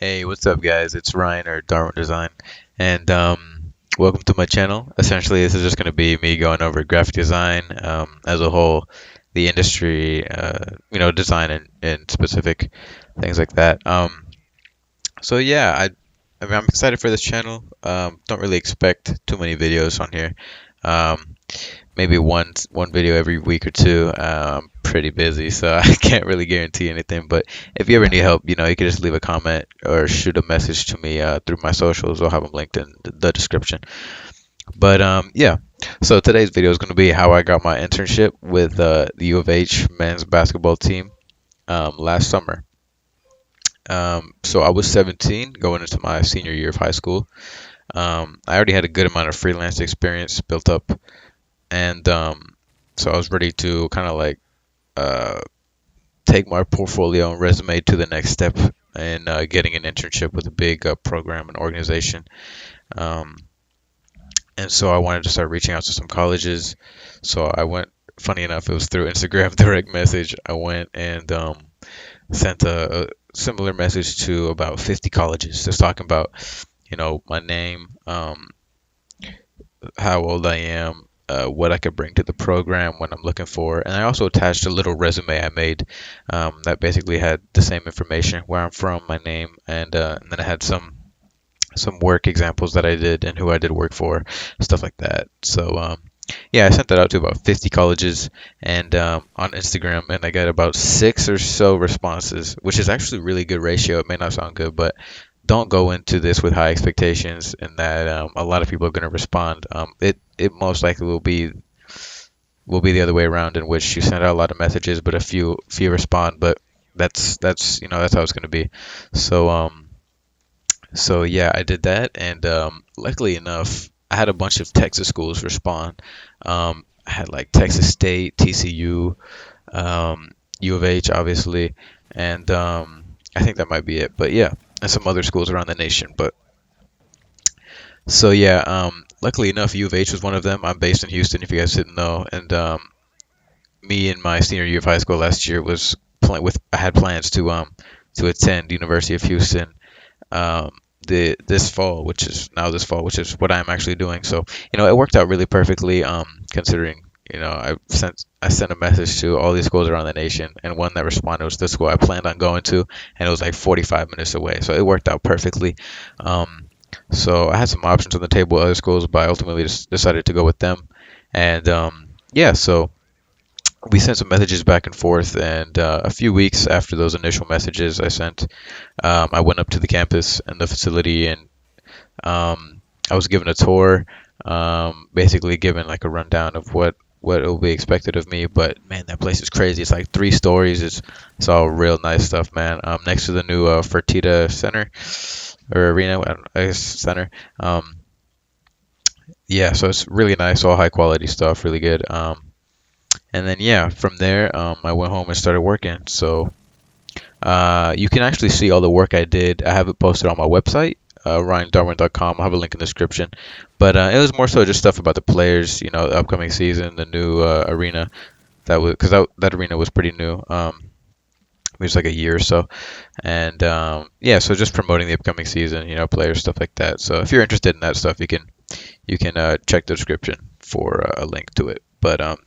Hey, what's up, guys? It's Ryan or Darwin Design, and welcome to my channel. Essentially, this is just going to be me going over graphic design as a whole, the industry, design and specific things like that. So yeah, I mean, I'm excited for this channel. Don't really expect too many videos on here. Um, Maybe one video every week or two. Pretty busy, so I can't really guarantee anything. But if you ever need help, you can just leave a comment or shoot a message to me through my socials. I'll have them linked in the description. But yeah. So today's video is going to be how I got my internship with the U of H men's basketball team last summer. So I was 17 going into my senior year of high school. I already had a good amount of freelance experience built up, and so I was ready to kind of like uh, take my portfolio and resume to the next step in getting an internship with a big program and organization. Um, and so I wanted to start reaching out to some colleges. So I went, funny enough, it was through Instagram direct message. I went and sent a similar message to about 50 colleges, just talking about, my name, how old I am, what I could bring to the program, what I'm looking for, and I also attached a little resume I made that basically had the same information, where I'm from, my name, and then I had some work examples that I did and who I did work for, stuff like that. So yeah, I sent that out to about 50 colleges and on Instagram, and I got about six or so responses, which is actually a really good ratio. It may not sound good, but don't go into this with high expectations and that a lot of people are going to respond. It most likely will be the other way around, in which you send out a lot of messages, but a few respond. But that's how it's going to be. So so yeah, I did that, and luckily enough, I had a bunch of Texas schools respond. I had like Texas State, TCU, U of H, obviously, and I think that might be it. But yeah, and some other schools around the nation. But so yeah, luckily enough, U of H was one of them. I'm based in Houston, if you guys didn't know, and me in my senior year of high school last year was I had plans to attend University of Houston um, this fall, which is now this fall, which is what I'm actually doing. So it worked out really perfectly, considering I sent a message to all these schools around the nation, and one that responded was the school I planned on going to, and it was like 45 minutes away. So it worked out perfectly. So I had some options on the table with other schools, but I ultimately just decided to go with them. And yeah, so we sent some messages back and forth, and a few weeks after those initial messages I sent, I went up to the campus and the facility, and I was given a tour, basically given like a rundown of what will be expected of me. But man, that place is crazy. It's like 3 stories. It's all real nice stuff, man. Next to the new Fertitta Center or arena, I guess center. Yeah, so it's really nice, all high quality stuff, really good. And then yeah, from there, I went home and started working. So you can actually see all the work I did. I have it posted on my website, ryandarwin.com. I'll have a link in the description. But it was more so just stuff about the players, the upcoming season, the new arena. That arena was pretty new. It was like a year or so, and yeah, so just promoting the upcoming season, players, stuff like that. So if you're interested in that stuff, you can check the description for a link to it. But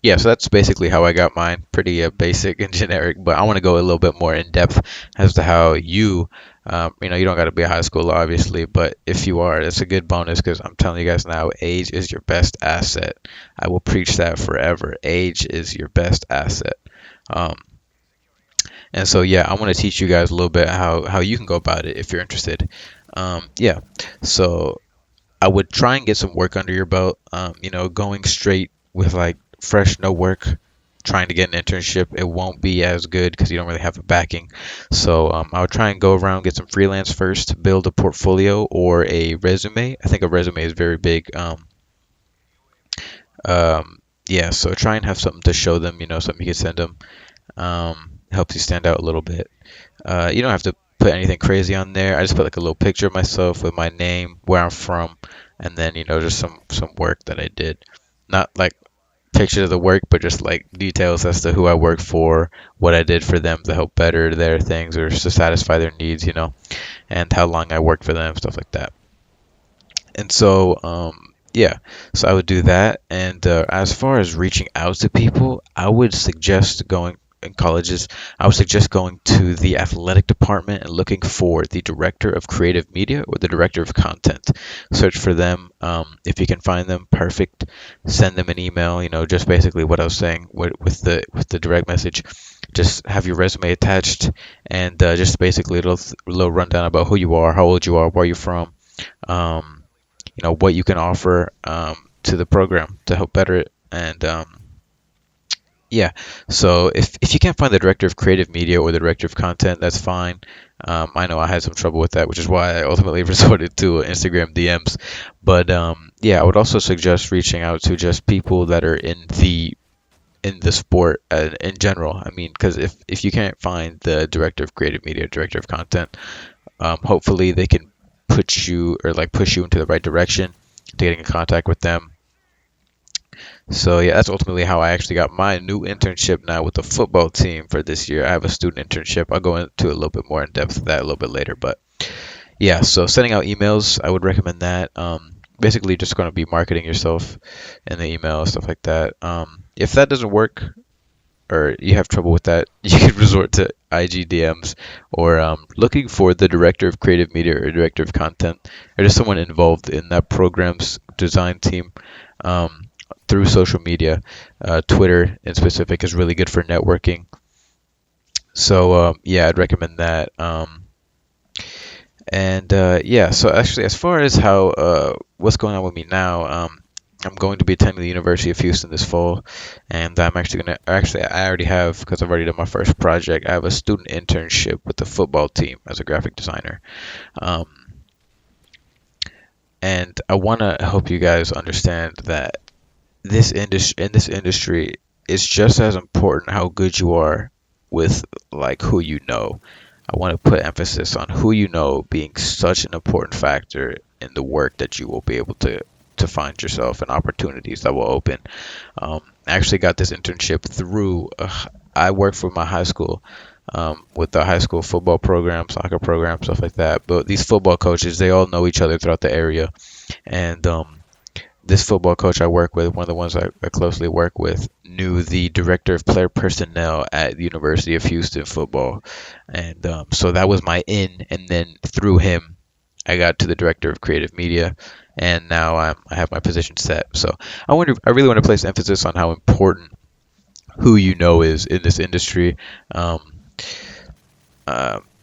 yeah, so that's basically how I got mine. Pretty basic and generic, but I want to go a little bit more in depth as to how you don't got to be a high schooler, obviously, but if you are, it's a good bonus, because I'm telling you guys now, age is your best asset. I will preach that forever. Age is your best asset. Um, and so, yeah, I want to teach you guys a little bit how you can go about it if you're interested. Yeah, so I would try and get some work under your belt. Going straight with like fresh, no work, trying to get an internship, it won't be as good because you don't really have a backing. So I would try and go around, get some freelance first, build a portfolio or a resume. I think a resume is very big. Yeah, so try and have something to show them, something you can send them. Helps you stand out a little bit. You don't have to put anything crazy on there. I just put like a little picture of myself with my name, where I'm from, and then just some work that I did. Not like pictures of the work, but just like details as to who I work for, what I did for them to help better their things or to satisfy their needs. and how long I worked for them, stuff like that. And so, yeah, so I would do that. And as far as reaching out to people, I would suggest going in colleges. I would suggest going to the athletic department and looking for the director of creative media or the director of content. Search for them. If you can find them, perfect. Send them an email. Just basically what I was saying with the direct message. Just have your resume attached, and just basically a little rundown about who you are, how old you are, where you're from. Um, what you can offer to the program to help better it. And yeah, so if you can't find the director of creative media or the director of content, that's fine. I know I had some trouble with that, which is why I ultimately resorted to Instagram DMs. But yeah, I would also suggest reaching out to just people that are in the sport in general. I mean, because if you can't find the director of creative media, director of content, hopefully they can put you or like push you into the right direction to getting in contact with them. So yeah, that's ultimately how I actually got my new internship now with the football team for this year. I have a student internship. I'll go into a little bit more in depth of that a little bit later, but yeah, so sending out emails, I would recommend that. Basically just going to be marketing yourself in the email, stuff like that. If that doesn't work, or you have trouble with that, you can resort to IG DMs or looking for the director of creative media or director of content or just someone involved in that program's design team um, through social media. Twitter in specific is really good for networking. So yeah, I'd recommend that. And yeah, so actually, as far as how what's going on with me now, I'm going to be attending the University of Houston this fall, and I'm actually gonna actually I already have because I've already done my first project. I have a student internship with the football team as a graphic designer, um, and I want to help you guys understand that this industry is just as important how good you are with like who you know. I want to put emphasis on who you know being such an important factor in the work that you will be able to find yourself and opportunities that will open. I actually got this internship through I work for my high school with the high school football program, soccer program, stuff like that. But these football coaches, they all know each other throughout the area, and this football coach I work with, one of the ones I closely work with, knew the director of player personnel at the University of Houston football, and so that was my in. And then through him, I got to the director of creative media, and now I have my position set. So I really want to place emphasis on how important who you know is in this industry. Um,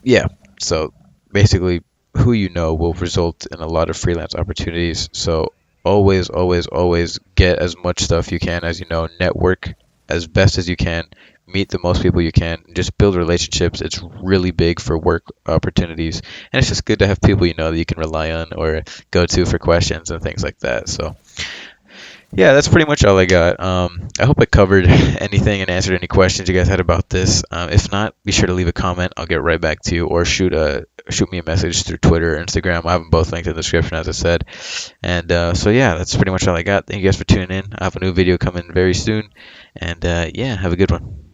yeah, so basically, who you know will result in a lot of freelance opportunities. So always, always, always get as much stuff you can as you know, network as best as you can, meet the most people you can, just build relationships. It's really big for work opportunities, and it's just good to have people you know that you can rely on or go to for questions and things like that. So yeah, that's pretty much all I got. I hope I covered anything and answered any questions you guys had about this. If not, be sure to leave a comment. I'll get right back to you, or shoot me a message through Twitter or Instagram. I have them both linked in the description, as I said. And so yeah, that's pretty much all I got. Thank you guys for tuning in. I have a new video coming very soon, and yeah, have a good one.